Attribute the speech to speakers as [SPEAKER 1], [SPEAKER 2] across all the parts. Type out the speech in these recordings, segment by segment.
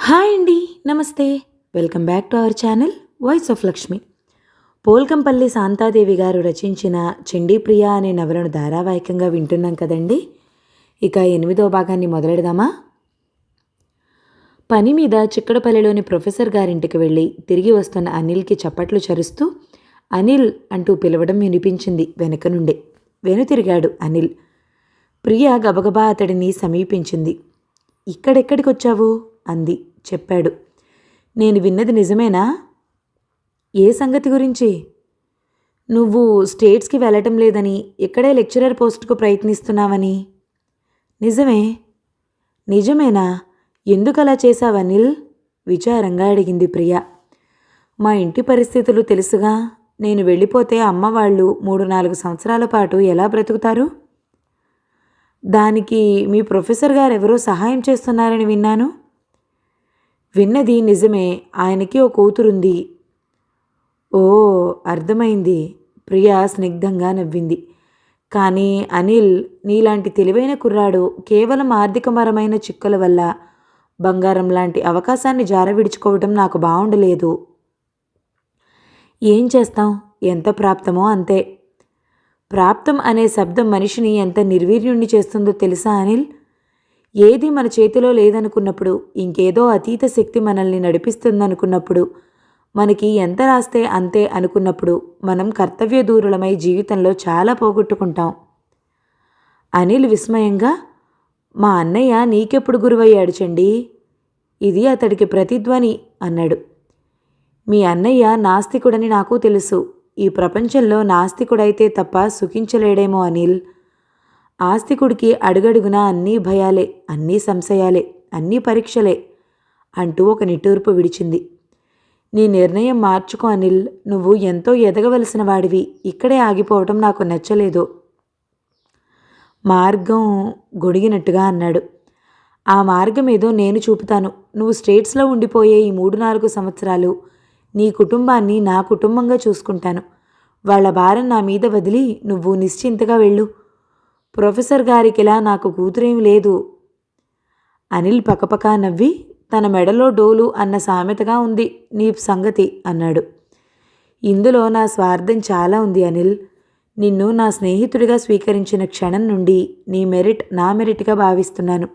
[SPEAKER 1] Hi అండి. నమస్తే. Welcome back to our channel voice of Lakshmi. Polkampalli Shanta Devi గారు రచించిన చండీప్రియ అనే నవలను ధారావాహికంగా వింటున్నాం కదండి. ఇక 8వ భాగాన్ని మొదలెడదామా? పని మీద చిక్కడపల్లిలోని ప్రొఫెసర్ గారింటికి వెళ్ళి తిరిగి వస్తున్న అనిల్కి చప్పట్లు చరుస్తూ అనిల్ అంటూ పిలవడం వినిపించింది వెనక నుండే. వెనుతిరిగాడు అనిల్. ప్రియ గబగబా అతడిని సమీపించింది. ఇక్కడెక్కడికొచ్చావు అంది. చెప్పాడు. నేను విన్నది నిజమేనా? ఏ సంగతి గురించి? నువ్వు స్టేట్స్కి వెళ్ళటం లేదని, ఇక్కడే లెక్చరర్ పోస్టుకు ప్రయత్నిస్తున్నావని. నిజమే. నిజమేనా? ఎందుకలా చేశావనిల్? విచారంగా అడిగింది ప్రియ. మా ఇంటి పరిస్థితులు తెలుసుగా. నేను వెళ్ళిపోతే అమ్మ వాళ్ళు 3-4 సంవత్సరాల పాటు ఎలా బ్రతుకుతారు? దానికి మీ ప్రొఫెసర్ గారెవరో సహాయం చేస్తున్నారని విన్నాను. విన్నది నిజమే. ఆయనకి ఓ కూతురుంది. ఓ, అర్థమైంది. ప్రియ స్నిగ్ధంగా నవ్వింది. కానీ అనిల్, నీలాంటి తెలివైన కుర్రాడు కేవలం ఆర్థికపరమైన చిక్కుల వల్ల బంగారం లాంటి అవకాశాన్ని జారవిడుచుకోవటం నాకు బాగుండలేదు. ఏం చేస్తాం? ఎంత ప్రాప్తమో అంతే. ప్రాప్తం అనే శబ్దం మనిషిని ఎంత నిర్వీర్యుణ్ణి చేస్తుందో తెలుసా అనిల్? ఏది మన చేతిలో లేదనుకున్నప్పుడు, ఇంకేదో అతీత శక్తి మనల్ని నడిపిస్తుందనుకున్నప్పుడు, మనకి ఎంత రాస్తే అంతే అనుకున్నప్పుడు మనం కర్తవ్య దూరులమై జీవితంలో చాలా పోగొట్టుకుంటాం. అనిల్ విస్మయంగా, మా అన్నయ్య నీకెప్పుడు గురువయ్యాడు చండి? ఇది అతడికి ప్రతిధ్వని అన్నాడు. మీ అన్నయ్య నాస్తికుడని నాకు తెలుసు. ఈ ప్రపంచంలో నాస్తికుడైతే తప్ప సుఖించలేడేమో అనిల్. ఆస్తికుడికి అడుగడుగునా అన్నీ భయాలే, అన్నీ సంశయాలే, అన్నీ పరీక్షలే అంటూ ఒక నిట్టూర్పు విడిచింది. నీ నిర్ణయం మార్చుకో అనిల్. నువ్వు ఎంతో ఎదగవలసిన వాడివి. ఇక్కడే ఆగిపోవటం నాకు నచ్చలేదు. మార్గం గొడిగినట్టుగా అన్నాడు. ఆ మార్గం ఏదో నేను చూపుతాను. నువ్వు స్టేట్స్లో ఉండిపోయే ఈ 3-4 సంవత్సరాలు నీ కుటుంబాన్ని నా కుటుంబంగా చూసుకుంటాను. వాళ్ళ భారం నా మీద వదిలి నువ్వు నిశ్చింతగా వెళ్ళు. ప్రొఫెసర్ గారికిలా నాకు కూతురేమి లేదు. అనిల్ పకపకా నవ్వి, తన మెడలో డోలు అన్న సామెతగా ఉంది నీ సంగతి అన్నాడు. ఇందులో నా స్వార్థం చాలా ఉంది అనిల్. నిన్ను నా స్నేహితుడిగా స్వీకరించిన క్షణం నుండి నీ మెరిట్ నా మెరిట్గా భావిస్తున్నాను.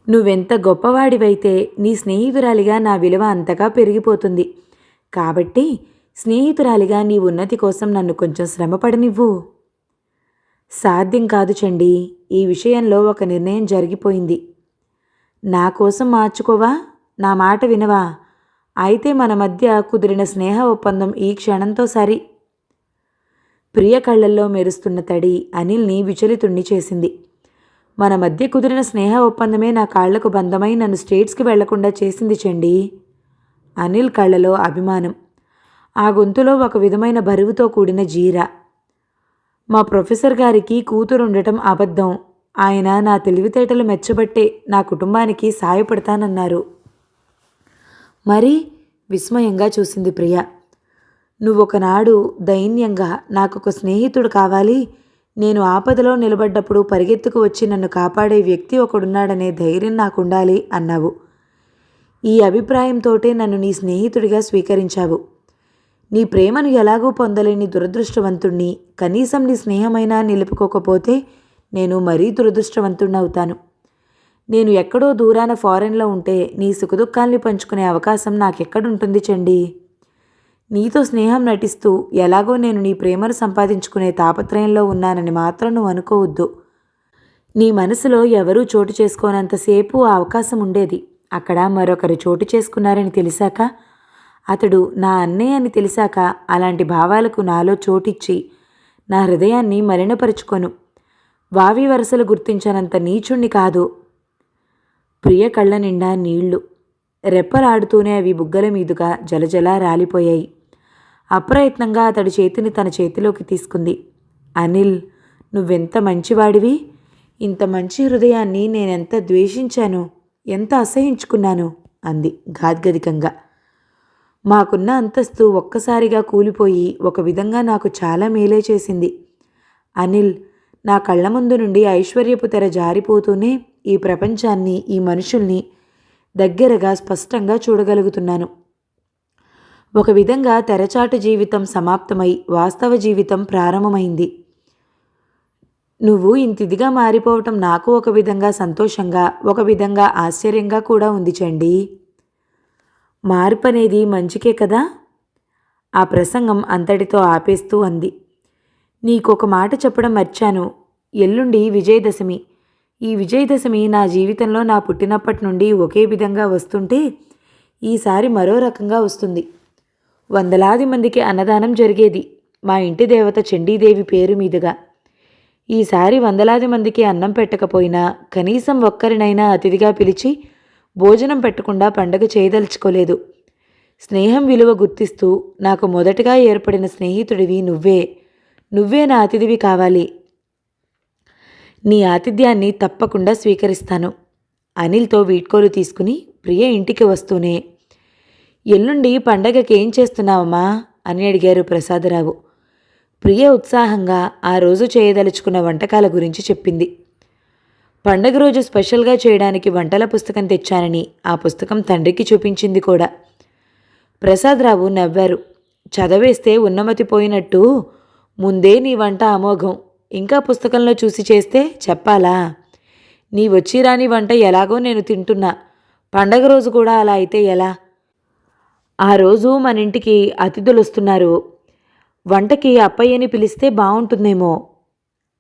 [SPEAKER 1] నువ్వెంత గొప్పవాడివైతే నీ స్నేహితురాలిగా నా విలువ అంతగా పెరిగిపోతుంది. కాబట్టి స్నేహితురాలిగా నీ ఉన్నతి కోసం నన్ను కొంచెం శ్రమపడనివ్వు. సాధ్యం కాదు చండి. ఈ విషయంలో ఒక నిర్ణయం జరిగిపోయింది. నా కోసం మార్చుకోవా? నా మాట వినవా? అయితే మన మధ్య కుదిరిన స్నేహ ఒప్పందం ఈ క్షణంతో సరి. ప్రియ కళ్ళల్లో మెరుస్తున్న తడి అనిల్ని విచలితుణ్ణి చేసింది. మన మధ్య కుదిరిన స్నేహ ఒప్పందమే నా కాళ్లకు బంధమై నన్ను స్టేట్స్కి వెళ్లకుండా చేసింది చండి. అనిల్ కళ్ళలో అభిమానం, ఆ గొంతులో ఒక విధమైన బరువుతో కూడిన జీర. మా ప్రొఫెసర్ గారికి కూతురుండటం అబద్ధం. ఆయన నా తెలివితేటలు మెచ్చబట్టే నా కుటుంబానికి సాయపడతానన్నారు. మరి? విస్మయంగా చూసింది ప్రియ. నువ్వొకనాడు దైన్యంగా నాకొక స్నేహితుడు కావాలి, నేను ఆపదలో నిలబడ్డప్పుడు పరిగెత్తుకు వచ్చి నన్ను కాపాడే వ్యక్తి ఒకడున్నాడనే ధైర్యం నాకుండాలి అన్నావు. ఈ అభిప్రాయంతోటే నన్ను నీ స్నేహితుడిగా స్వీకరించావు. నీ ప్రేమను ఎలాగూ పొందలేని దురదృష్టవంతుణ్ణి, కనీసం నీ స్నేహమైనా నిలుపుకోకపోతే నేను మరీ దురదృష్టవంతుణ్ణవుతాను. నేను ఎక్కడో దూరాన ఫారెన్లో ఉంటే నీ సుఖదుఖాల్ని పంచుకునే అవకాశం నాకెక్కడుంటుంది చండి? నీతో స్నేహం నటిస్తూ ఎలాగో నేను నీ ప్రేమను సంపాదించుకునే తాపత్రయంలో ఉన్నానని మాత్రం నువ్వు అనుకోవద్దు. నీ మనసులో ఎవరూ చోటు చేసుకోనంతసేపు ఆ అవకాశం ఉండేది. అక్కడ మరొకరు చోటు చేసుకున్నారని తెలిసాక, అతడు నా అన్నయ్య అని తెలిసాక అలాంటి భావాలకు నాలో చోటిచ్చి నా హృదయాన్ని మలినపరుచుకొను. వావి వరసలు గుర్తించనంత నీచుణ్ణి కాదు. ప్రియ కళ్ళ నిండా నీళ్లు. రెప్పలాడుతూనే అవి బుగ్గల మీదుగా జలజలా రాలిపోయాయి. అప్రయత్నంగా అతడి చేతిని తన చేతిలోకి తీసుకుంది. అనిల్, నువ్వెంత మంచివాడివి. ఇంత మంచి హృదయాన్ని నేనెంత ద్వేషించాను, ఎంత అసహించుకున్నాను అంది గాద్గదికంగా. మాకున్న అంతస్తు ఒక్కసారిగా కూలిపోయి ఒక విధంగా నాకు చాలా మేలే చేసింది. అనిల్, నా కళ్ళ ముందు నుండి ఐశ్వర్యపు తెర జారిపోతూనే ఈ ప్రపంచాన్ని, ఈ మనుషుల్ని దగ్గరగా స్పష్టంగా చూడగలుగుతున్నాను. ఒక విధంగా తెరచాటు జీవితం సమాప్తమై వాస్తవ జీవితం ప్రారంభమైంది. నువ్వు ఇంతిదిగా మారిపోవటం నాకు ఒక విధంగా సంతోషంగా, ఒక విధంగా ఆశ్చర్యంగా కూడా ఉంది చండి. మార్పు అనేది మంచికే కదా. ఆ ప్రసంగం అంతటితో ఆపేస్తూ అంది. నీకొక మాట చెప్పడం మర్చాను. ఎల్లుండి విజయదశమి. ఈ విజయదశమి నా జీవితంలో నా పుట్టినప్పటి నుండి ఒకే విధంగా వస్తుంటే ఈసారి మరో రకంగా వస్తుంది. వందలాది మందికి అన్నదానం జరిగేది మా ఇంటి దేవత చండీదేవి పేరు మీదుగా. ఈసారి వందలాది మందికి అన్నం పెట్టకపోయినా కనీసం ఒక్కరినైనా అతిథిగా పిలిచి భోజనం పెట్టకుండా పండగ చేయదలుచుకోలేదు. స్నేహం విలువ గుర్తిస్తూ నాకు మొదటగా ఏర్పడిన స్నేహితుడివి నువ్వే నా అతిథివి కావాలి. నీ ఆతిథ్యాన్ని తప్పకుండా స్వీకరిస్తాను. అనిల్తో వీడ్కోలు తీసుకుని ప్రియ ఇంటికి వస్తూనే, ఎల్లుండి పండగకి ఏం చేస్తున్నావమ్మా అని అడిగారు ప్రసాదరావు. ప్రియ ఉత్సాహంగా ఆ రోజు చేయదలుచుకున్న వంటకాల గురించి చెప్పింది. పండగ రోజు స్పెషల్గా చేయడానికి వంటల పుస్తకం తెచ్చానని ఆ పుస్తకం తండ్రికి చూపించింది కూడా. ప్రసాదరావు నవ్వారు. చదవేస్తే ఉన్నమతిపోయినట్టు ముందే నీ వంట అమోఘం, ఇంకా పుస్తకంలో చూసి చేస్తే చెప్పాలా? నీ వచ్చి రాని వంట ఎలాగో నేను తింటున్నా, పండగ రోజు కూడా అలా అయితే ఎలా? ఆ రోజు మన ఇంటికి అతిథులు వస్తున్నారు. వంటకి అప్పయ్యని పిలిస్తే బాగుంటుందేమో.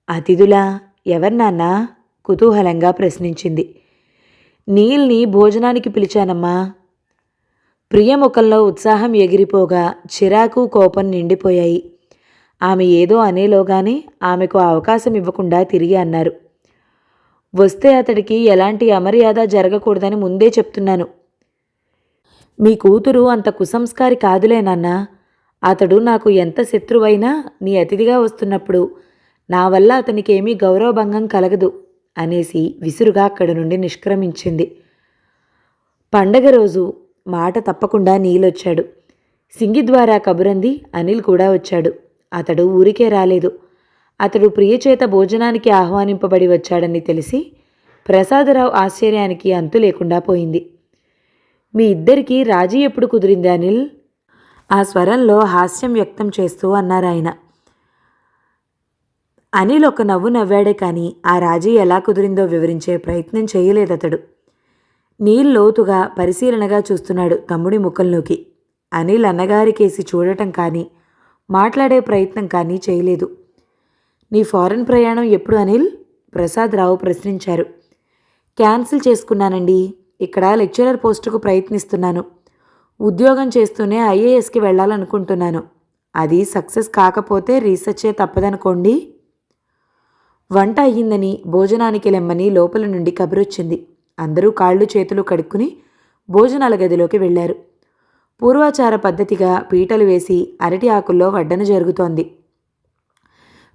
[SPEAKER 1] అతిథులా? ఎవరు నాన్నా? కుతూహలంగా ప్రశ్నించింది. నీల్ని భోజనానికి పిలిచానమ్మా. ప్రియ ముఖంలో ఉత్సాహం ఎగిరిపోగా చిరాకు కోపం నిండిపోయాయి. ఆమె ఏదో అనేలోగానే ఆమెకు అవకాశం ఇవ్వకుండా తిరిగి అన్నారు. వస్తే అతడికి ఎలాంటి అమర్యాద జరగకూడదని ముందే చెప్తున్నాను. మీ కూతురు అంత కుసంస్కారి కాదులే నాన్న. అతడు నాకు ఎంత శత్రువైనా నీ అతిథిగా వస్తున్నప్పుడు నా వల్ల అతనికేమీ గౌరవభంగం కలగదు అనేసి విసురుగా అక్కడి నుండి నిష్క్రమించింది. పండగ రోజు మాట తప్పకుండా నీలొచ్చాడు. సింగి ద్వారా కబురంది అనిల్ కూడా వచ్చాడు. అతడు ఊరికే రాలేదు. అతడు ప్రియచేత భోజనానికి ఆహ్వానింపబడి వచ్చాడని తెలిసి ప్రసాదరావు ఆశ్చర్యానికి అంతు లేకుండా పోయింది. మీ ఇద్దరికీ రాజీ ఎప్పుడు కుదిరింది అనిల్? ఆ స్వరంలో హాస్యం వ్యక్తం చేస్తూ అన్నారాయన. అనిల్ ఒక నవ్వు నవ్వాడే కానీ ఆ రాజీ ఎలా కుదిరిందో వివరించే ప్రయత్నం చేయలేదతడు. నీల్ లోతుగా పరిశీలనగా చూస్తున్నాడు తమ్ముడి ముఖంలోకి. అనిల్ అన్నగారికేసి చూడటం కానీ మాట్లాడే ప్రయత్నం కానీ చేయలేదు. నీ ఫారెన్ ప్రయాణం ఎప్పుడు అనిల్? ప్రసాదరావు ప్రశ్నించారు. క్యాన్సిల్ చేసుకున్నానండి. ఇక్కడ లెక్చరర్ పోస్టుకు ప్రయత్నిస్తున్నాను. ఉద్యోగం చేస్తూనే ఐఏఎస్కి వెళ్ళాలనుకుంటున్నాను. అది సక్సెస్ కాకపోతే రీసెర్చే తప్పదనుకోండి. వంట అయ్యిందని భోజనానికి లెమ్మని లోపల నుండి కబురొచ్చింది. అందరూ కాళ్ళు చేతులు కడుక్కుని భోజనాల గదిలోకి వెళ్లారు. పూర్వాచార పద్ధతిగా పీటలు వేసి అరటి ఆకుల్లో వడ్డన జరుగుతోంది.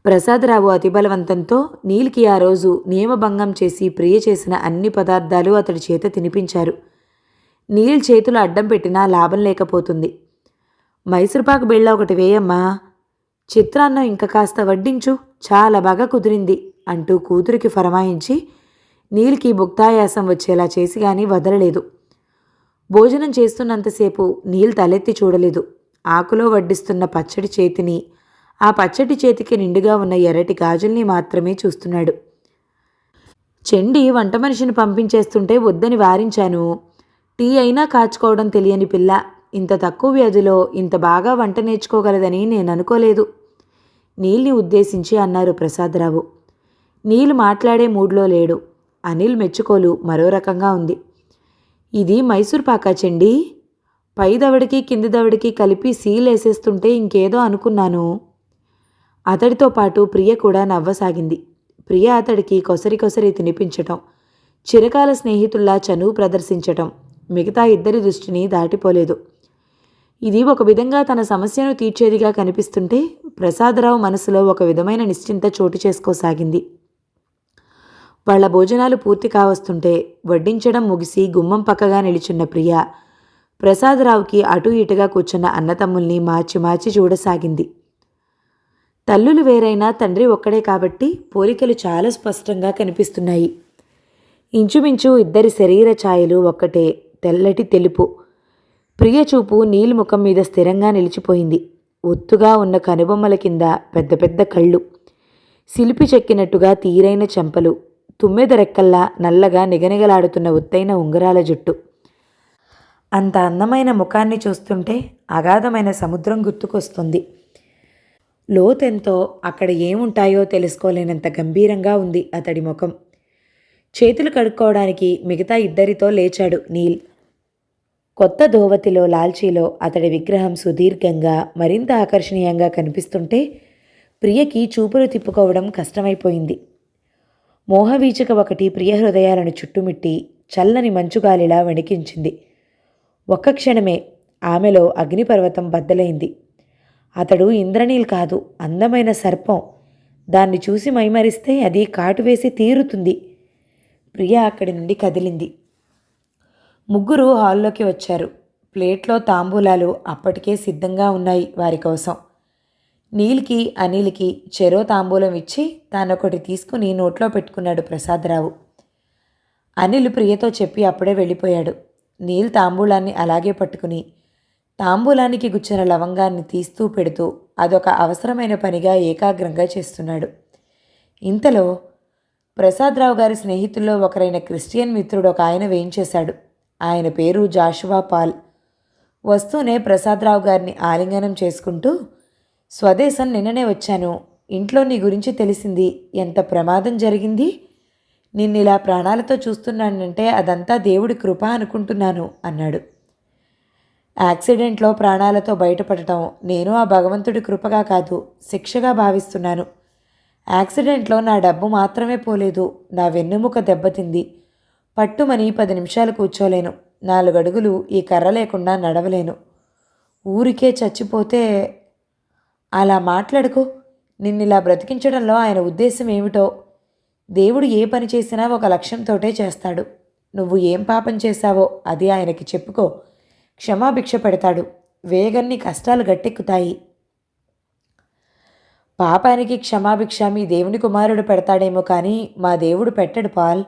[SPEAKER 1] ప్రసాదరావు అతిబలవంతంతో నీల్కి ఆ రోజు నియమభంగం చేసి ప్రియ చేసిన అన్ని పదార్థాలు అతడి చేత తినిపించారు. నీల్ చేతులు అడ్డం పెట్టినా లాభం లేకపోతుంది. మైసూర్పాకు బిళ్ళ ఒకటి వేయమ్మా. చిత్రాన్నం ఇంక కాస్త వడ్డించు, చాలా బాగా కుదిరింది అంటూ కూతురికి ఫరమాయించి నీల్కి భుక్తాయాసం వచ్చేలా చేసి గాని వదలలేదు. భోజనం చేస్తున్నంతసేపు నీల్ తలెత్తి చూడలేదు. ఆకులో వడ్డిస్తున్న పచ్చడి చేతిని, ఆ పచ్చడి చేతికి నిండుగా ఉన్న ఎర్రటి గాజుల్ని మాత్రమే చూస్తున్నాడు. చెండి వంట మనిషిని పంపించేస్తుంటే వద్దని వారించాను. టీ అయినా కాచుకోవడం తెలియని పిల్ల ఇంత తక్కువ వ్యవధిలో ఇంత బాగా వంట నేర్చుకోగలదని నేను అనుకోలేదు. నీల్ని ఉద్దేశించి అన్నారు ప్రసాదరావు. నీల్ మాట్లాడే మూడ్లో లేడు. అనిల్ మెచ్చుకోలు మరో రకంగా ఉంది. ఇది మైసూర్ పాకా చెండి? పై దవడికి కింది దవడికి కలిపి సీలేసేస్తుంటే ఇంకేదో అనుకున్నాను. అతడితో పాటు ప్రియ కూడా నవ్వసాగింది. ప్రియ అతడికి కొసరి తినిపించటం, చిరకాల స్నేహితుల్లా చనువు ప్రదర్శించటం మిగతా ఇద్దరి దృష్టిని దాటిపోలేదు. ఇది ఒక విధంగా తన సమస్యను తీర్చేదిగా కనిపిస్తుంటే ప్రసాదరావు మనసులో ఒక విధమైన నిశ్చింత చోటు చేసుకోసాగింది. వాళ్ల భోజనాలు పూర్తి కావస్తుంటే వడ్డించడం ముగిసి గుమ్మం పక్కగా నిలుచున్న ప్రియ ప్రసాదరావుకి అటూ ఇటుగా కూర్చున్న అన్నతమ్ముల్ని మార్చి చూడసాగింది. తల్లులు వేరైనా తండ్రి ఒక్కడే కాబట్టి పోలికలు చాలా స్పష్టంగా కనిపిస్తున్నాయి. ఇంచుమించు ఇద్దరి శరీర ఛాయలు ఒక్కటే. తెల్లటి తెలుపు. ప్రియ చూపు నీల్ ముఖం మీద స్థిరంగా నిలిచిపోయింది. ఒత్తుగా ఉన్న కనుబొమ్మల కింద పెద్ద పెద్ద కళ్ళు, శిల్పి చెక్కినట్టుగా తీరైన చెంపలు, తుమ్మెద రెక్కల్లా నల్లగా నిగనిగలాడుతున్న ఒత్తైన ఉంగరాల జుట్టు. అంత అందమైన ముఖాన్ని చూస్తుంటే అగాధమైన సముద్రం గుర్తుకొస్తుంది. లోతెంతో, అక్కడ ఏముంటాయో తెలుసుకోలేనంత గంభీరంగా ఉంది అతడి ముఖం. చేతులు కడుక్కోవడానికి మిగతా ఇద్దరితో లేచాడు నీల్. కొత్త ధోవతిలో లాల్చీలో అతడి విగ్రహం సుదీర్ఘంగా మరింత ఆకర్షణీయంగా కనిపిస్తుంటే ప్రియకి చూపులు తిప్పుకోవడం కష్టమైపోయింది. మోహవీచిక ఒకటి ప్రియ హృదయాలను చుట్టుమిట్టి చల్లని మంచుగాలిలా వణికించింది. ఒక్క క్షణమే ఆమెలో అగ్నిపర్వతం బద్దలైంది. అతడు ఇంద్రనీల్ కాదు, అందమైన సర్పం. దాన్ని చూసి మైమరిస్తే అది కాటువేసి తీరుతుంది. ప్రియ అక్కడి నుండి కదిలింది. ముగ్గురు హాల్లోకి వచ్చారు. ప్లేట్లో తాంబూలాలు అప్పటికే సిద్ధంగా ఉన్నాయి వారి కోసం. నీల్కి అనిల్కి చెరో తాంబూలం ఇచ్చి తానొకటి తీసుకుని నోట్లో పెట్టుకున్నాడు ప్రసాదరావు. అనిల్ ప్రియతో చెప్పి అప్పుడే వెళ్ళిపోయాడు. నీల్ తాంబూలాన్ని అలాగే పట్టుకుని తాంబూలానికి గుచ్చిన లవంగాన్ని తీస్తూ పెడుతూ అదొక అవసరమైన పనిగా ఏకాగ్రంగా చేస్తున్నాడు. ఇంతలో ప్రసాదరావు గారి స్నేహితుల్లో ఒకరైన క్రిస్టియన్ మిత్రుడు ఒక ఆయన వేయించేశాడు. ఆయన పేరు జాషువా పాల్. వస్తూనే ప్రసాదరావు గారిని ఆలింగనం చేసుకుంటూ, స్వదేశం నిన్ననే వచ్చాను. ఇంట్లో నీ గురించి తెలిసింది. ఎంత ప్రమాదం జరిగింది. నిన్నిలా ప్రాణాలతో చూస్తున్నానంటే అదంతా దేవుడి కృప అనుకుంటున్నాను అన్నాడు. యాక్సిడెంట్లో ప్రాణాలతో బయటపడటం నేను ఆ భగవంతుడి కృపగా కాదు, శిక్షగా భావిస్తున్నాను. యాక్సిడెంట్లో నా డబ్బు మాత్రమే పోలేదు, నా వెన్నెముక దెబ్బతింది. పట్టుమని 10 నిమిషాలు కూర్చోలేను. 4 అడుగులు ఈ కర్ర లేకుండా నడవలేను. ఊరికే చచ్చిపోతే. అలా మాట్లాడుకో. నిన్నిలా బ్రతికించడంలో ఆయన ఉద్దేశం ఏమిటో. దేవుడు ఏ పని చేసినా ఒక లక్ష్యంతోటే చేస్తాడు. నువ్వు ఏం పాపం చేశావో అది ఆయనకి చెప్పుకో. క్షమాభిక్ష పెడతాడు. వేగన్ని కష్టాలు గట్టెక్కుతాయి. పాపానికి క్షమాభిక్ష మీ దేవుని కుమారుడు పెడతాడేమో కానీ మా దేవుడు పెట్టడు పాల్.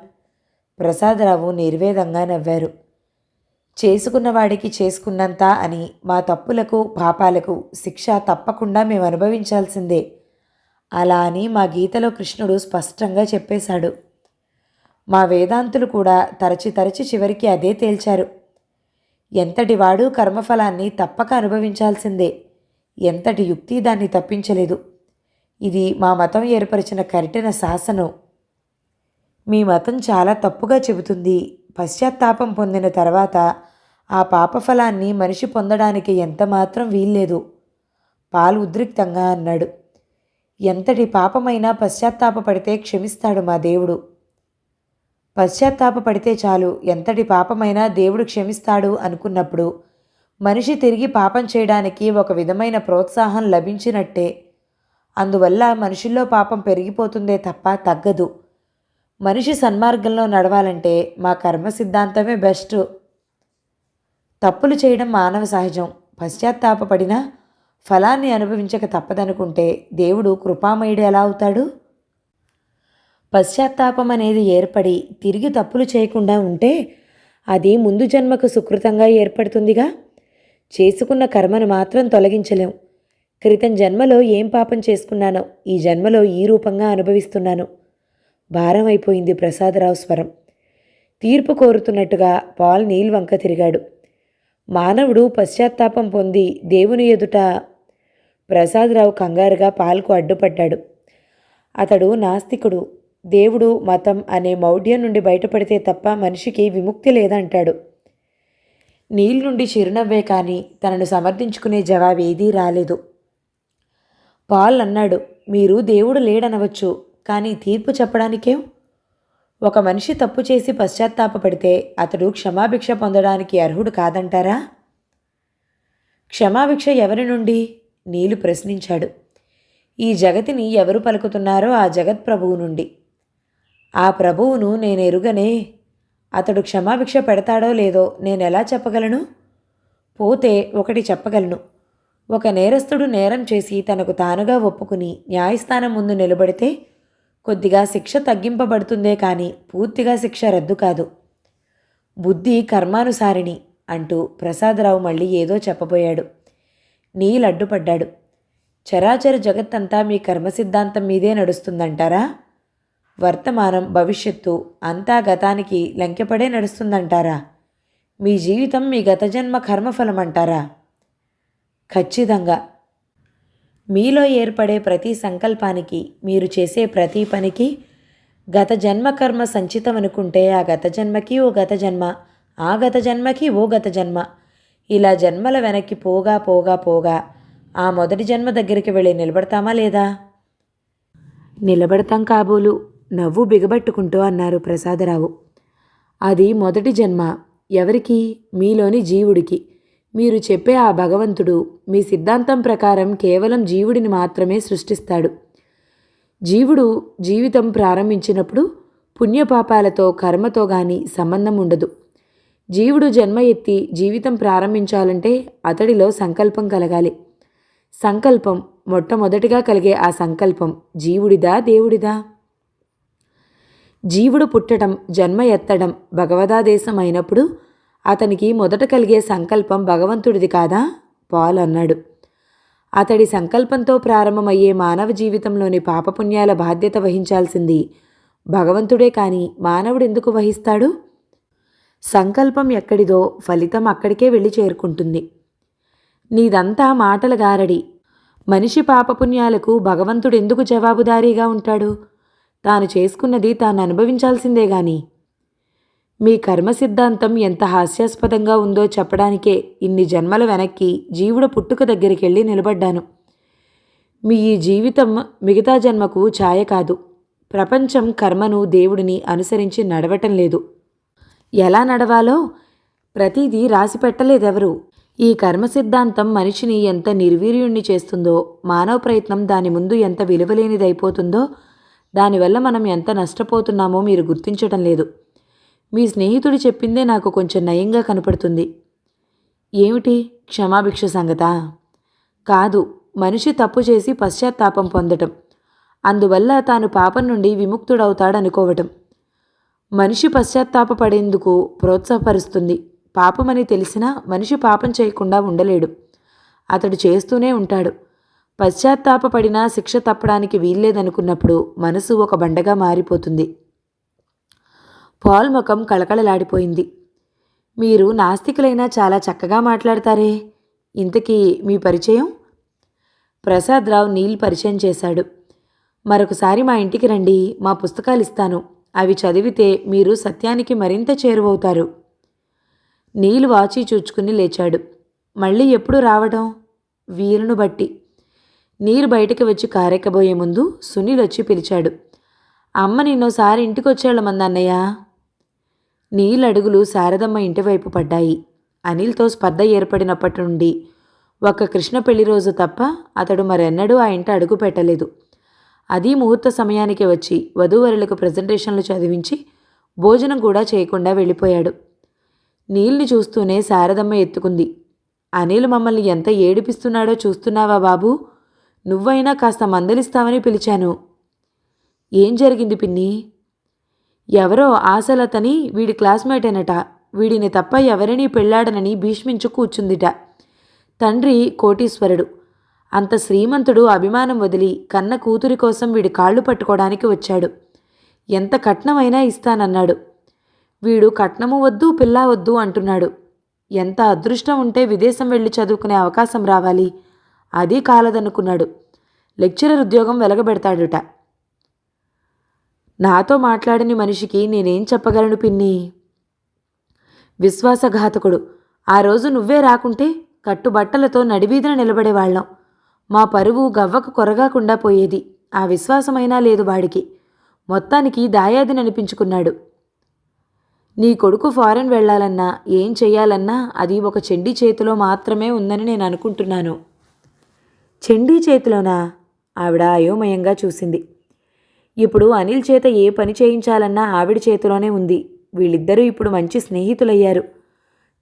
[SPEAKER 1] ప్రసాదరావు నిర్వేదంగా నవ్వారు. చేసుకున్నవాడికి చేసుకున్నంత అని మా తప్పులకు పాపాలకు శిక్ష తప్పకుండా మేము అనుభవించాల్సిందే. అలా అని మా గీతలో కృష్ణుడు స్పష్టంగా చెప్పేశాడు. మా వేదాంతులు కూడా తరచి తరచి చివరికి అదే తేల్చారు. ఎంతటి వాడు కర్మఫలాన్ని తప్పక అనుభవించాల్సిందే. ఎంతటి యుక్తి దాన్ని తప్పించలేదు. ఇది మా మతం ఏర్పరిచిన కఠిన శాసనం. మీ మతం చాలా తప్పుగా చెబుతుంది. పశ్చాత్తాపం పొందిన తర్వాత ఆ పాపఫలాన్ని మనిషి పొందడానికి ఎంతమాత్రం వీల్లేదు. పాలు ఉద్రిక్తంగా అన్నాడు. ఎంతటి పాపమైనా పశ్చాత్తాపపడితే క్షమిస్తాడు మా దేవుడు. పశ్చాత్తాపపడితే చాలు, ఎంతటి పాపమైనా దేవుడు క్షమిస్తాడు అనుకున్నప్పుడు మనిషి తిరిగి పాపం చేయడానికి ఒక విధమైన ప్రోత్సాహం లభించినట్టే. అందువల్ల మనుషుల్లో పాపం పెరిగిపోతుందే తప్ప తగ్గదు. మనిషి సన్మార్గంలో నడవాలంటే మా కర్మ సిద్ధాంతమే బెస్ట్. తప్పులు చేయడం మానవ సహజం. పశ్చాత్తాపపడినా ఫలాన్ని అనుభవించక తప్పదనుకుంటే దేవుడు కృపామయుడు ఎలా అవుతాడు? పశ్చాత్తాపం అనేది ఏర్పడి తిరిగి తప్పులు చేయకుండా ఉంటే అది ముందు జన్మకు సుకృతంగా ఏర్పడుతుందిగా. చేసుకున్న కర్మను మాత్రం తొలగించలేం. క్రితం జన్మలో ఏం పాపం చేసుకున్నానో ఈ జన్మలో ఈ రూపంగా అనుభవిస్తున్నాను. భారం అయిపోయింది ప్రసాదరావు స్వరం. తీర్పు కోరుతున్నట్టుగా పాల్ నీల్ వంక తిరిగాడు. మానవుడు పశ్చాత్తాపం పొంది దేవుని ఎదుట. ప్రసాదరావు కంగారుగా పాల్కు అడ్డుపడ్డాడు. అతడు నాస్తికుడు. దేవుడు మతం అనే మౌఢ్యం నుండి బయటపడితే తప్ప మనిషికి విముక్తి లేదంటాడు. నీల్ నుండి చిరునవ్వే కానీ తనను సమర్థించుకునే జవాబేదీ రాలేదు. పాల్ అన్నాడు, మీరు దేవుడు లేడనవచ్చు, కానీ తీర్పు చెప్పడానికేం? ఒక మనిషి తప్పు చేసి పశ్చాత్తాపపడితే అతడు క్షమాభిక్ష పొందడానికి అర్హుడు కాదంటారా? క్షమాభిక్ష ఎవరి నుండి? నీలు ప్రశ్నించాడు. ఈ జగతిని ఎవరు పలుకుతున్నారో ఆ జగత్ప్రభువు నుండి. ఆ ప్రభువును నేనెరుగనే. అతడు క్షమాభిక్ష పెడతాడో లేదో నేనెలా చెప్పగలను? పోతే ఒకటి చెప్పగలను. ఒక నేరస్తుడు నేరం చేసి తనకు తానుగా ఒప్పుకుని న్యాయస్థానం ముందు నిలబడితే కొద్దిగా శిక్ష తగ్గింపబడుతుందే కానీ పూర్తిగా శిక్ష రద్దు కాదు. బుద్ధి కర్మానుసారిణి అంటూ ప్రసాదరావు మళ్ళీ ఏదో చెప్పబోయాడు. నీల్ అడ్డుపడ్డాడు. చరాచర జగత్తంతా మీ కర్మ సిద్ధాంతం మీదే నడుస్తుందంటారా? వర్తమానం భవిష్యత్తు అంతా గతానికి లంకెపడే నడుస్తుందంటారా? మీ జీవితం మీ గత జన్మ కర్మఫలం అంటారా? ఖచ్చితంగా. మీలో ఏర్పడే ప్రతి సంకల్పానికి, మీరు చేసే ప్రతి పనికి గత జన్మ కర్మ సంచితం అనుకుంటే ఆ గత జన్మకి ఓ గత జన్మ, ఆ గత జన్మకి ఓ గత జన్మ, ఇలా జన్మల వెనక్కి పోగా పోగా పోగా ఆ మొదటి జన్మ దగ్గరికి వెళ్ళి నిలబడతామా లేదా? నిలబడతాం కాబోలు, నవ్వు బిగబట్టుకుంటూ అన్నారు ప్రసాదరావు. అది మొదటి జన్మ. ఎవరికి? మీలోని జీవుడికి. మీరు చెప్పే ఆ భగవంతుడు మీ సిద్ధాంతం ప్రకారం కేవలం జీవుడిని మాత్రమే సృష్టిస్తాడు. జీవుడు జీవితం ప్రారంభించినప్పుడు పుణ్యపాపాలతో కర్మతో గాని సంబంధం ఉండదు. జీవుడు జన్మ ఎత్తి జీవితం ప్రారంభించాలంటే అతడిలో సంకల్పం కలగాలి. సంకల్పం, మొట్టమొదటిగా కలిగే ఆ సంకల్పం జీవుడిదా దేవుడిదా? జీవుడు పుట్టడం, జన్మ ఎత్తడం భగవదాదేశం అయినప్పుడు అతనికి మొదట కలిగే సంకల్పం భగవంతుడిది కాదా? పాల్ అన్నాడు. అతడి సంకల్పంతో ప్రారంభమయ్యే మానవ జీవితంలోని పాపపుణ్యాల బాధ్యత వహించాల్సింది భగవంతుడే కాని మానవుడెందుకు వహిస్తాడు? సంకల్పం ఎక్కడిదో ఫలితం అక్కడికే వెళ్ళి చేరుకుంటుంది. నీదంతా మాటల గారడి. మనిషి పాపపుణ్యాలకు భగవంతుడెందుకు జవాబుదారీగా ఉంటాడు? తాను చేసుకున్నది తాను అనుభవించాల్సిందే గాని. మీ కర్మ సిద్ధాంతం ఎంత హాస్యాస్పదంగా ఉందో చెప్పడానికే ఇన్ని జన్మల వెనక్కి జీవుడు పుట్టుక దగ్గరికి వెళ్ళి నిలబడ్డాను. మీ ఈ జీవితం మిగతా జన్మకు ఛాయ కాదు. ప్రపంచం కర్మను దేవుడిని అనుసరించి నడవటం లేదు. ఎలా నడవాలో ప్రతిదీ రాసి పెట్టలేదెవరు. ఈ కర్మ సిద్ధాంతం మనిషిని ఎంత నిర్వీర్యుణ్ణి చేస్తుందో, మానవ ప్రయత్నం దాని ముందు ఎంత విలువలేనిదైపోతుందో, దానివల్ల మనం ఎంత నష్టపోతున్నామో మీరు గుర్తించటం లేదు. మీ స్నేహితుడు చెప్పిందే నాకు కొంచెం నయంగా కనపడుతుంది. ఏమిటి? క్షమాభిక్ష సంగతా? కాదు, మనిషి తప్పు చేసి పశ్చాత్తాపం పొందటం, అందువల్ల తాను పాపం నుండి విముక్తుడవుతాడనుకోవటం. మనిషి పశ్చాత్తాపపడేందుకు ప్రోత్సాహపరుస్తుంది. పాపమని తెలిసినా మనిషి పాపం చేయకుండా ఉండలేడు. అతడు చేస్తూనే ఉంటాడు. పశ్చాత్తాపపడినా శిక్ష తప్పడానికి వీల్లేదనుకున్నప్పుడు మనసు ఒక బండగా మారిపోతుంది. పాల్ ముఖం కళకళలాడిపోయింది. మీరు నాస్తికులైనా చాలా చక్కగా మాట్లాడతారే. ఇంతకీ మీ పరిచయం? ప్రసాదరావు నీల్ పరిచయం చేశాడు. మరొకసారి మా ఇంటికి రండి, మా పుస్తకాలు ఇస్తాను. అవి చదివితే మీరు సత్యానికి మరింత చేరువవుతారు. నీల్ వాచి చూచుకుని లేచాడు. మళ్ళీ ఎప్పుడు రావడం? వీలును బట్టి. నీరు బయటకు వచ్చి కారెక్కబోయే ముందు సునీల్ వచ్చి పిలిచాడు. అమ్మ నిన్నోసారి ఇంటికొచ్చేళ్ళమంది అన్నయ్య. నీల్ అడుగులు శారదమ్మ ఇంటివైపు పడ్డాయి. అనిల్తో స్పర్ధ ఏర్పడినప్పటి నుండి ఒక్క కృష్ణ పెళ్లి రోజు తప్ప అతడు మరెన్నడూ ఆ ఇంట అడుగు పెట్టలేదు. అది ముహూర్త సమయానికి వచ్చి వధూవరులకు ప్రజెంటేషన్లు చదివించి భోజనం కూడా చేయకుండా వెళ్ళిపోయాడు. నీల్ని చూస్తూనే శారదమ్మ ఎత్తుకుంది. అనిల్ మమ్మల్ని ఎంత ఏడిపిస్తున్నాడో చూస్తున్నావా బాబూ? నువ్వైనా కాస్త మందలిస్తావని పిలిచాను. ఏం జరిగింది పిన్ని? ఎవరో ఆశలతని వీడి క్లాస్మేటేనట. వీడిని తప్ప ఎవరినీ పెళ్లాడనని భీష్మించు కూర్చుందిట. తండ్రి కోటీశ్వరుడు. అంత శ్రీమంతుడు అభిమానం వదిలి కన్న కూతురి కోసం వీడి కాళ్ళు పట్టుకోవడానికి వచ్చాడు. ఎంత కట్నమైనా ఇస్తానన్నాడు. వీడు కట్నము వద్దు పిల్ల వద్దు అంటున్నాడు. ఎంత అదృష్టం ఉంటే విదేశం వెళ్ళి చదువుకునే అవకాశం రావాలి. అది కాలదనుకున్నాడు. లెక్చరర్ ఉద్యోగం వెలగబెడతాడుట. నాతో మాట్లాడని మనిషికి నేనేం చెప్పగలను పిన్ని? విశ్వాసఘాతకుడు. ఆ రోజు నువ్వే రాకుంటే కట్టుబట్టలతో నడివీధిన నిలబడేవాళ్ళం. మా పరువు గవ్వకు కొరగాకుండా పోయేది. ఆ విశ్వాసమైనా లేదు వాడికి. మొత్తానికి దాయాదిని అనిపించుకున్నాడు. నీ కొడుకు ఫారెన్ వెళ్ళాలన్నా ఏం చెయ్యాలన్నా అది ఒక చెండి చేతిలో మాత్రమే ఉందని నేను అనుకుంటున్నాను. చెండి చేతిలోనా? ఆవిడ అయోమయంగా చూసింది. ఇప్పుడు అనిల్ చేత ఏ పని చేయించాలన్నా ఆవిడ చేతిలోనే ఉంది. వీళ్ళిద్దరూ ఇప్పుడు మంచి స్నేహితులయ్యారు.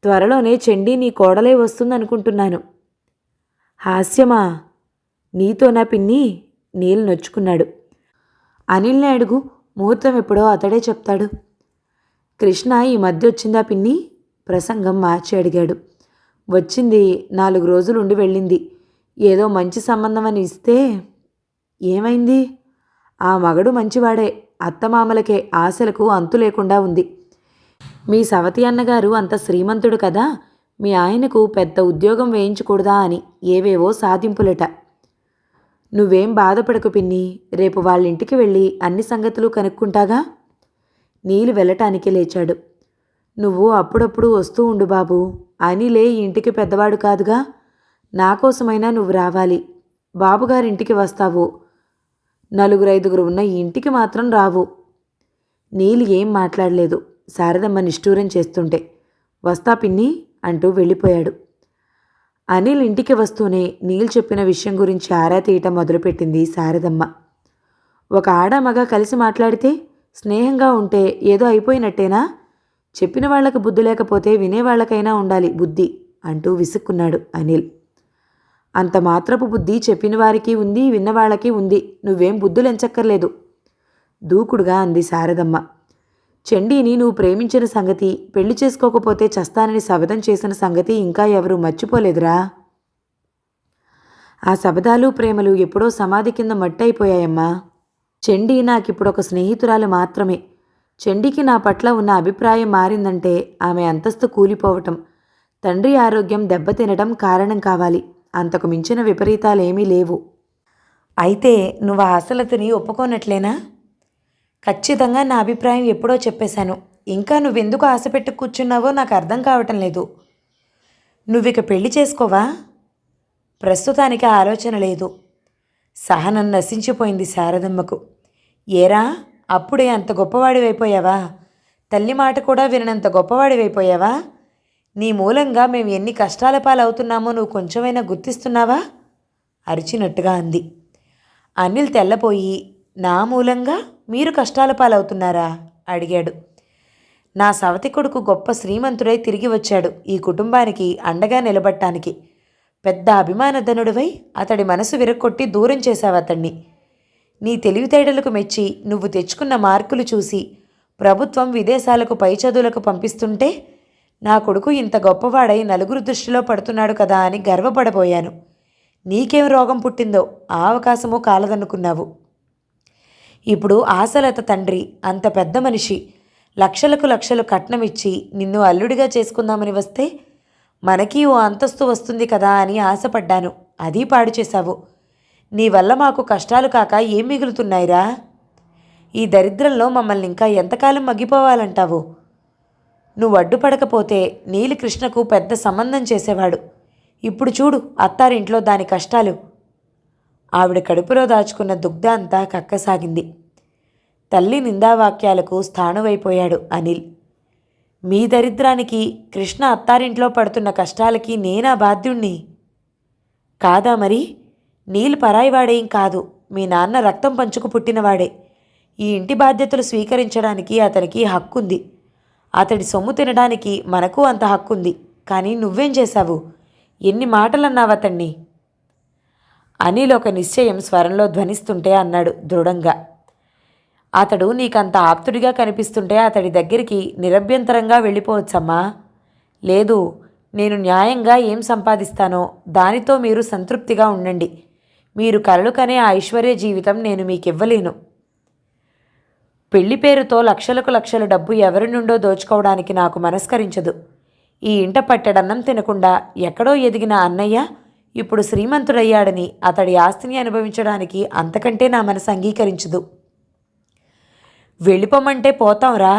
[SPEAKER 1] త్వరలోనే చెండి నీ కోడలే వస్తుందనుకుంటున్నాను. హాస్యమా? నీతోనా పిన్ని? నీల్ నొచ్చుకున్నాడు. అనిల్ని అడుగు, ముహూర్తం ఎప్పుడో అతడే చెప్తాడు. కృష్ణ ఈ మధ్య వచ్చిందా పిన్ని? ప్రసంగం మార్చి అడిగాడు. వచ్చింది, 4 రోజులుండి వెళ్ళింది. ఏదో మంచి సంబంధం అని ఇస్తే ఏమైంది? ఆ మగడు మంచివాడే, అత్తమామలకే ఆశలకు అంతు లేకుండా ఉంది. మీ సవతి అన్నగారు అంత శ్రీమంతుడు కదా, మీ ఆయనకు పెద్ద ఉద్యోగం వేయించకూడదా అని ఏవేవో సాధింపులట. నువ్వేం బాధపడకు పిన్ని, రేపు వాళ్ళింటికి వెళ్ళి అన్ని సంగతులు కనుక్కుంటాగా. నీలు వెళ్ళటానికి లేచాడు. నువ్వు అప్పుడప్పుడు వస్తూ ఉండు బాబు, అనిలే ఈ ఇంటికి పెద్దవాడు కాదుగా, నా కోసమైనా నువ్వు రావాలి. బాబుగారింటికి వస్తావు, 4-5 ఉన్న ఈ ఇంటికి మాత్రం రావు. నీలు ఏం మాట్లాడలేదు, శారదమ్మ నిష్ఠూరం చేస్తుంటే. వస్తా పిన్ని అంటూ వెళ్ళిపోయాడు. అనిల్ ఇంటికి వస్తూనే నీల్ చెప్పిన విషయం గురించి ఆరా తీయటం మొదలుపెట్టింది శారదమ్మ. ఒక ఆడ మగ కలిసి మాట్లాడితే, స్నేహంగా ఉంటే ఏదో అయిపోయినట్టేనా? చెప్పిన వాళ్లకు బుద్ధి లేకపోతే వినేవాళ్లకైనా ఉండాలి బుద్ధి అంటూ విసుక్కున్నాడు అనిల్. అంత మాత్రపు బుద్ధి చెప్పిన వారికి ఉంది, విన్నవాళ్ళకి ఉంది. నువ్వేం బుద్ధులెంచక్కర్లేదు దూకుడుగా అంది శారదమ్మ. చండీని నువ్వు ప్రేమించిన సంగతి, పెళ్లి చేసుకోకపోతే చస్తానని శపథం చేసిన సంగతి ఇంకా ఎవరూ మర్చిపోలేదురా. ఆ శపథాలు ప్రేమలు ఎప్పుడో సమాధి కింద మట్టయిపోయాయమ్మా. చండీ నాకిప్పుడొక స్నేహితురాలు మాత్రమే. చండీకి నా పట్ల ఉన్న అభిప్రాయం మారిందంటే ఆమె అంతస్తు కూలిపోవటం, తండ్రి ఆరోగ్యం దెబ్బతినటం కారణం కావాలి. అంతకు మించిన విపరీతాలేమీ లేవు. అయితే నువ్వు ఆ ఆశలతని ఒప్పుకోనట్లేనా? ఖచ్చితంగా నా అభిప్రాయం ఎప్పుడో చెప్పేశాను. ఇంకా నువ్వెందుకు ఆశ పెట్టి కూర్చున్నావో నాకు అర్థం కావటం లేదు. నువ్విక పెళ్లి చేసుకోవా? ప్రస్తుతానికి ఆలోచన లేదు. సహనం నశించిపోయింది శారదమ్మకు. ఏరా, అప్పుడే అంత గొప్పవాడివైపోయావా? తల్లి మాట కూడా విననంత గొప్పవాడివైపోయావా? నీ మూలంగా మేము ఎన్ని కష్టాల పాలవుతున్నామో నువ్వు కొంచెమైనా గుర్తిస్తున్నావా? అరిచినట్టుగా అంది. అనిల్ తెల్లపోయి, నా మూలంగా మీరు కష్టాల పాలవుతున్నారా అడిగాడు. నా సవతి కొడుకు గొప్ప శ్రీమంతుడై తిరిగి వచ్చాడు ఈ కుటుంబానికి అండగా నిలబట్టానికి. పెద్ద అభిమానధనుడివై అతడి మనసు విరక్కొట్టి దూరం చేశావతణ్ణి. నీ తెలివితేటలకు మెచ్చి నువ్వు తెచ్చుకున్న మార్కులు చూసి ప్రభుత్వం విదేశాలకు పై చదువులకు పంపిస్తుంటే నా కొడుకు ఇంత గొప్పవాడై నలుగురు దృష్టిలో పడుతున్నాడు కదా అని గర్వపడబోయాను. నీకేం రోగం పుట్టిందో ఆ అవకాశము కాలదనుకున్నావు. ఇప్పుడు ఆశలత తండ్రి అంత పెద్ద మనిషి లక్షలకు లక్షలు కట్నమిచ్చి నిన్ను అల్లుడిగా చేసుకుందామని వస్తే మనకి ఓ అంతస్తు వస్తుంది కదా అని ఆశపడ్డాను. అది పాడు చేశావు. నీ వల్ల మాకు కష్టాలు కాక ఏం మిగులుతున్నాయిరా? ఈ దరిద్రంలో మమ్మల్ని ఇంకా ఎంతకాలం మగ్గిపోవాలంటావు? నువ్వు అడ్డుపడకపోతే నీలి కృష్ణకు పెద్ద సంబంధం చేసేవాడు. ఇప్పుడు చూడు అత్తారింట్లో దాని కష్టాలు. ఆవిడ కడుపులో దాచుకున్న దుగ్ధ అంతా కక్కసాగింది. తల్లి నిందావాక్యాలకు స్థాణువైపోయాడు అనిల్. మీ దరిద్రానికి, కృష్ణ అత్తారింట్లో పడుతున్న కష్టాలకి నేనా బాధ్యుణ్ణి? కాదా మరి? నీల్ పరాయివాడేం కాదు, మీ నాన్న రక్తం పంచుకు పుట్టినవాడే. ఈ ఇంటి బాధ్యతలు స్వీకరించడానికి అతనికి హక్కుంది. అతడి సొమ్ము తినడానికి మనకు అంత హక్కుంది. కానీ నువ్వేం చేశావు? ఎన్ని మాటలన్నావతన్ని? అనిల్ ఒక నిశ్చయం స్వరంలో ధ్వనిస్తుంటే అన్నాడు దృఢంగా. అతడు నీకంత ఆప్తుడిగా కనిపిస్తుంటే అతడి దగ్గరికి నిరభ్యంతరంగా వెళ్ళిపోవచ్చమ్మా. లేదు, నేను న్యాయంగా ఏం సంపాదిస్తానో దానితో మీరు సంతృప్తిగా ఉండండి. మీరు కలలు కనే ఆ ఐశ్వర్య జీవితం నేను మీకివ్వలేను. పెళ్లి పేరుతో లక్షలకు లక్షల డబ్బు ఎవరి నుండో దోచుకోవడానికి నాకు మనస్కరించదు. ఈ ఇంట పట్టెడన్నం తినకుండా ఎక్కడో ఎదిగిన అన్నయ్య ఇప్పుడు శ్రీమంతుడయ్యాడని అతడి ఆస్తిని అనుభవించడానికి అంతకంటే నా మనసు అంగీకరించదు. వెళ్ళిపోమంటే పోతాంరా.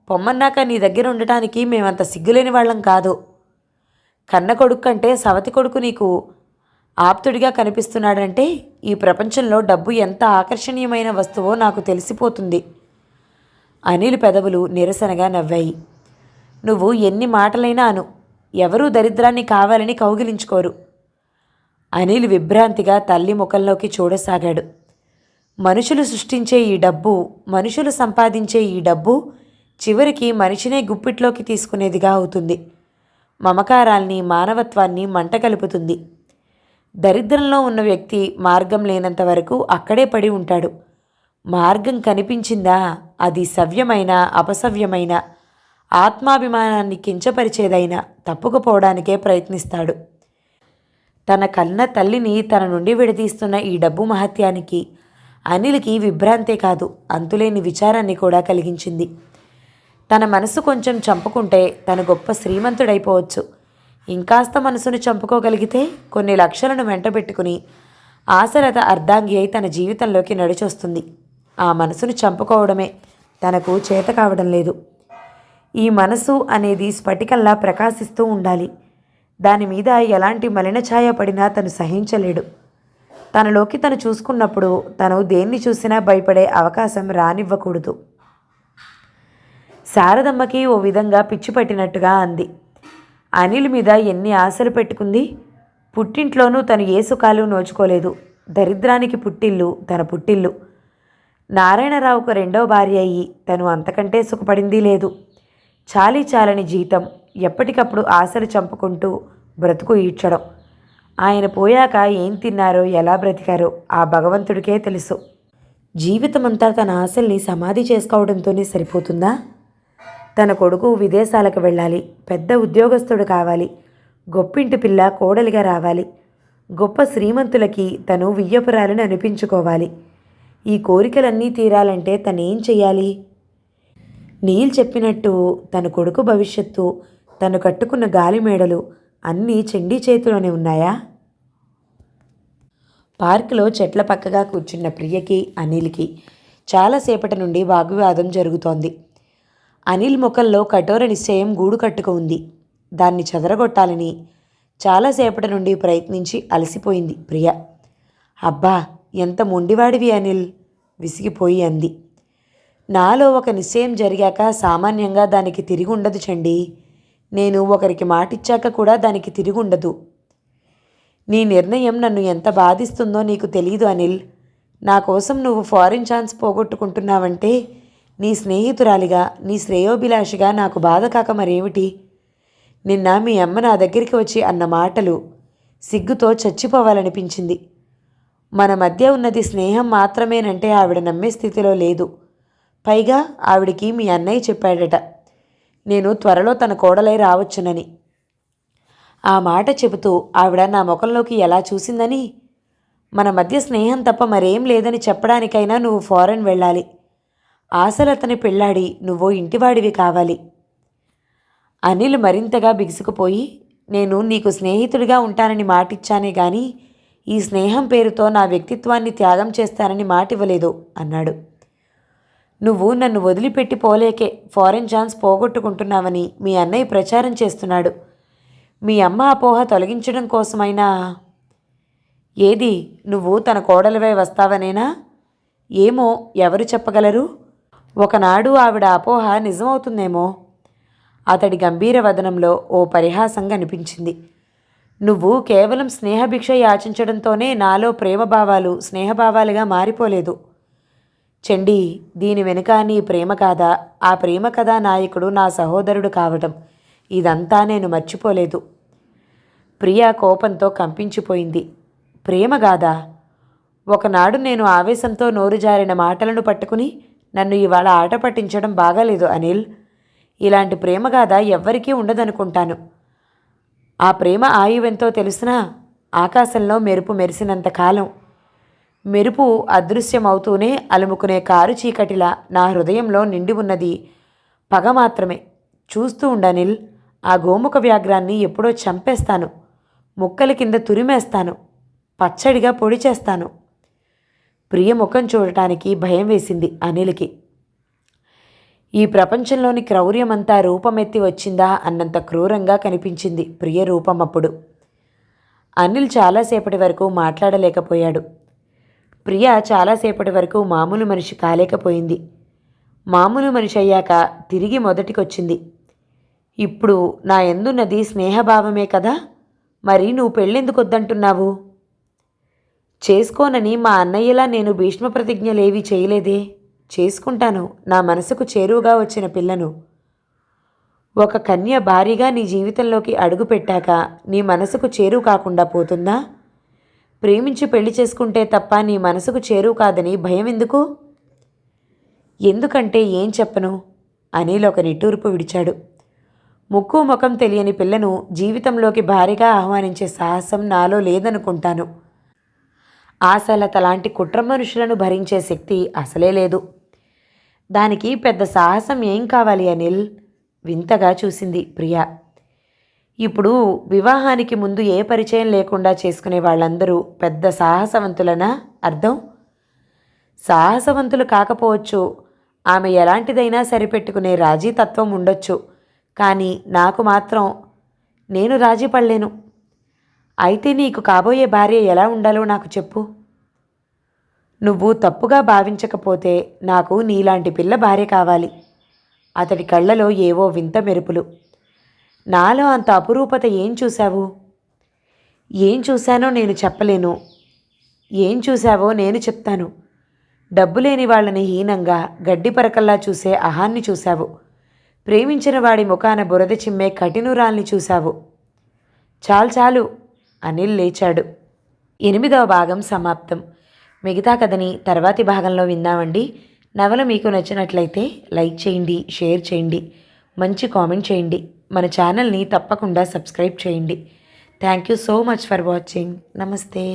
[SPEAKER 1] పొమ్మన్నాక నీ దగ్గర ఉండటానికి మేమంత సిగ్గులేని వాళ్ళం కాదు. కన్న కొడుకు కంటే సవతి కొడుకు నీకు ఆప్తుడిగా కనిపిస్తున్నాడంటే ఈ ప్రపంచంలో డబ్బు ఎంత ఆకర్షణీయమైన వస్తువో నాకు తెలిసిపోతుంది. అనిల్ పెదవులు నిరసనగా నవ్వాయి. నువ్వు ఎన్ని మాటలైనా అను, ఎవరూ దరిద్రాన్ని కావాలని కౌగిలించుకోరు. అనిల్ విభ్రాంతిగా తల్లి ముఖంలోకి చూడసాగాడు. మనుషులు సృష్టించే ఈ డబ్బు, మనుషులు సంపాదించే ఈ డబ్బు చివరికి మనిషినే గుప్పిట్లోకి తీసుకునేదిగా అవుతుంది. మమకారాల్ని, మానవత్వాన్ని మంట కలుపుతుంది. దరిద్రంలో ఉన్న వ్యక్తి మార్గం లేనంత వరకు అక్కడే పడి ఉంటాడు. మార్గం కనిపించిందా, అది సవ్యమైన అపసవ్యమైన ఆత్మాభిమానాన్ని కించపరిచేదైనా తప్పుకుపోవడానికే ప్రయత్నిస్తాడు. తన కన్న తల్లిని తన నుండి విడదీస్తున్న ఈ డబ్బు మహత్యానికి అనిల్కి విభ్రాంతే కాదు, అంతులేని విచారాన్ని కూడా కలిగించింది. తన మనసు కొంచెం చంపుకుంటే తను గొప్ప శ్రీమంతుడైపోవచ్చు. ఇంకాస్త మనసును చంపుకోగలిగితే కొన్ని లక్షలను వెంటబెట్టుకుని ఆశలత అర్ధాంగి అయి తన జీవితంలోకి నడిచొస్తుంది. ఆ మనసును చంపుకోవడమే తనకు చేత కావడం లేదు. ఈ మనసు అనేది స్ఫటికంలా ప్రకాశిస్తూ ఉండాలి. దానిమీద ఎలాంటి మలిన ఛాయ పడినా తను సహించలేడు. తనలోకి తను చూసుకున్నప్పుడు తను దేన్ని చూసినా భయపడే అవకాశం రానివ్వకూడదు. శారదమ్మకి ఓ విధంగా పిచ్చి పట్టినట్టుగా అంది. అనిల్ మీద ఎన్ని ఆశలు పెట్టుకుంది. పుట్టింట్లోనూ తను ఏ సుఖాలు నోచుకోలేదు. దరిద్రానికి పుట్టిల్లు తన పుట్టిల్లు. నారాయణరావుకు రెండో భార్య అయ్యి తను అంతకంటే సుఖపడింది లేదు. చాలీ చాలని జీతం, ఎప్పటికప్పుడు ఆశలు చంపుకుంటూ బ్రతుకు ఈడ్చడం. ఆయన పోయాక ఏం తిన్నారో ఎలా బ్రతికారో ఆ భగవంతుడికే తెలుసు. జీవితమంతా తన ఆశల్ని సమాధి చేసుకోవడంతోనే సరిపోతుందా? తన కొడుకు విదేశాలకు వెళ్ళాలి, పెద్ద ఉద్యోగస్తుడు కావాలి, గొప్పింటి పిల్ల కోడలిగా రావాలి, గొప్ప శ్రీమంతులకి తను వియ్యపురాలను అనిపించుకోవాలి. ఈ కోరికలన్నీ తీరాలంటే తనేం చెయ్యాలి? నీల్ చెప్పినట్టు తన కొడుకు భవిష్యత్తు, తను కట్టుకున్న గాలిమేడలు అన్నీ చండీ చేతిలోనే ఉన్నాయా? పార్కులో చెట్ల పక్కగా కూర్చున్న ప్రియకి అనిల్కి చాలాసేపటి నుండి వాగ్వివాదం జరుగుతోంది. అనిల్ ముఖంలో కఠోర నిశ్చయం గూడు కట్టుకు ఉంది. దాన్ని చెదరగొట్టాలని చాలాసేపటి నుండి ప్రయత్నించి అలసిపోయింది ప్రియ. అబ్బా, ఎంత మొండివాడివి అనిల్, విసిగిపోయి అంది. నాలో ఒక నిశ్చయం జరిగాక సామాన్యంగా దానికి తిరిగి ఉండదు చండి. నేను ఒకరికి మాటిచ్చాక కూడా దానికి తిరిగి ఉండదు. నీ నిర్ణయం నన్ను ఎంత బాధిస్తుందో నీకు తెలీదు అనిల్. నా కోసం నువ్వు ఫారిన్ ఛాన్స్ పోగొట్టుకుంటున్నావంటే నీ స్నేహితురాలిగా, నీ శ్రేయోభిలాషిగా నాకు బాధ కాక మరేమిటి? నిన్న మీ అమ్మ నా దగ్గరికి వచ్చి అన్న మాటలు సిగ్గుతో చచ్చిపోవాలనిపించింది. మన మధ్య ఉన్నది స్నేహం మాత్రమేనంటే ఆవిడ నమ్మే స్థితిలో లేదు. పైగా ఆవిడికి మీ అన్నయ్య చెప్పాడట, నేను త్వరలో తన కోడలై రావచ్చునని. ఆ మాట చెబుతూ ఆవిడ నా ముఖంలోకి ఎలా చూసిందని. మన మధ్య స్నేహం తప్ప మరేం లేదని చెప్పడానికైనా నువ్వు ఫారెన్ వెళ్ళాలి. ఆశలతని పెళ్ళాడి నువ్వు ఇంటివాడివి కావాలి. అనిల్ మరింతగా బిగుసుకుపోయి, నేను నీకు స్నేహితుడిగా ఉంటానని మాటిచ్చానే గాని ఈ స్నేహం పేరుతో నా వ్యక్తిత్వాన్ని త్యాగం చేస్తానని మాటివ్వలేదు అన్నాడు. నువ్వు నన్ను వదిలిపెట్టి పోలేకే ఫారెన్ ఛాన్స్ పోగొట్టుకుంటున్నావని మీ అన్నయ్య ప్రచారం చేస్తున్నాడు. మీ అమ్మ అపోహ తొలగించడం కోసమైనా. ఏది, నువ్వు తన కోడలివై వస్తావనేనా? ఏమో, ఎవరు చెప్పగలరు? ఒకనాడు ఆవిడ అపోహ నిజమవుతుందేమో. అతడి గంభీర వదనంలో ఓ పరిహాసం కనిపించింది. నువ్వు కేవలం స్నేహభిక్ష యాచించడంతోనే నాలో ప్రేమభావాలు స్నేహభావాలుగా మారిపోలేదు చండీ. దీని వెనుక నీ ప్రేమ కాదా, ఆ ప్రేమ కథా నాయకుడు నా సహోదరుడు కావటం, ఇదంతా నేను మర్చిపోలేదు. ప్రియ కోపంతో కంపించిపోయింది. ప్రేమ కాదా? ఒకనాడు నేను ఆవేశంతో నోరు జారిన మాటలను పట్టుకుని నన్ను ఇవాళ ఆట పట్టించడం బాగాలేదు అనిల్. ఇలాంటి ప్రేమ గాథ ఎవ్వరికీ ఉండదనుకుంటాను. ఆ ప్రేమ ఆయువెంతో తెలుసునా? ఆకాశంలో మెరుపు మెరిసినంత కాలం. మెరుపు అదృశ్యమవుతూనే అలుముకునే కారు చీకటిలా నా హృదయంలో నిండి ఉన్నది పగ మాత్రమే. చూస్తూ ఉండనిల్, ఆ గోముఖ వ్యాఘ్రాన్ని ఎప్పుడో చంపేస్తాను, ముక్కల కింద తురిమేస్తాను, పచ్చడిగా పొడి చేస్తాను. ప్రియ ముఖం చూడటానికి భయం వేసింది అనిల్కి. ఈ ప్రపంచంలోని క్రౌర్యమంతా రూపమెత్తి వచ్చిందా అన్నంత క్రూరంగా కనిపించింది ప్రియ రూపం అప్పుడు. అనిల్ చాలాసేపటి వరకు మాట్లాడలేకపోయాడు. ప్రియ చాలాసేపటి వరకు మామూలు మనిషి కాలేకపోయింది. మామూలు మనిషి అయ్యాక తిరిగి మొదటికొచ్చింది. ఇప్పుడు నా ఎందున్నది స్నేహభావమే కదా, మరి నువ్వు పెళ్ళెందుకు వద్దంటున్నావు? చేసుకోనని మా అన్నయ్యలా నేను భీష్మ ప్రతిజ్ఞలేవి చేయలేదే. చేసుకుంటాను, నా మనసుకు చేరువుగా వచ్చిన పిల్లను. ఒక కన్య భారీగా నీ జీవితంలోకి అడుగు పెట్టాక నీ మనసుకు చేరువు కాకుండా పోతుందా? ప్రేమించి పెళ్లి చేసుకుంటే తప్ప నీ మనసుకు చేరువు కాదని భయం ఎందుకు? ఎందుకంటే ఏం చెప్పను, అనిల్ ఒక నిట్టూర్పు విడిచాడు. ముక్కు ముఖం తెలియని పిల్లను జీవితంలోకి భారీగా ఆహ్వానించే సాహసం నాలో లేదనుకుంటాను. ఆశలత లాంటి కుట్ర మనుషులను భరించే శక్తి అసలే లేదు. దానికి పెద్ద సాహసం ఏం కావాలి అనిల్? వింతగా చూసింది ప్రియా. ఇప్పుడు వివాహానికి ముందు ఏ పరిచయం లేకుండా చేసుకునే వాళ్ళందరూ పెద్ద సాహసవంతులనా అర్థం? సాహసవంతులు కాకపోవచ్చు, ఆమె ఎలాంటిదైనా సరిపెట్టుకునే రాజీ తత్వం ఉండొచ్చు. కానీ నాకు మాత్రం నేను రాజీ పడలేను. అయితే నీకు కాబోయే భార్య ఎలా ఉండాలో నాకు చెప్పు. నువ్వు తప్పుగా భావించకపోతే నాకు నీలాంటి పిల్ల భార్య కావాలి. అతడి కళ్ళలో ఏవో వింత మెరుపులు. నాలో అంత అపురూపత ఏం చూశావు? ఏం చూశానో నేను చెప్పలేను. ఏం చూశావో నేను చెప్తాను. డబ్బు లేని వాళ్ళని హీనంగా గడ్డిపరకల్లా చూసే అహాన్ని చూశావు. ప్రేమించిన వాడి ముఖాన బురద చిమ్మే కఠినురాల్ని చూశావు. చాలు చాలు. అనిల్ లేచాడు. 8వ భాగం సమాప్తం. మిగతా కథని తర్వాతి భాగంలో విందామండి. నవల మీకు నచ్చినట్లయితే లైక్ చేయండి, షేర్ చేయండి, మంచి కామెంట్ చేయండి. మన ఛానల్ని తప్పకుండా సబ్స్క్రైబ్ చేయండి. Thank you so much for watching. నమస్తే.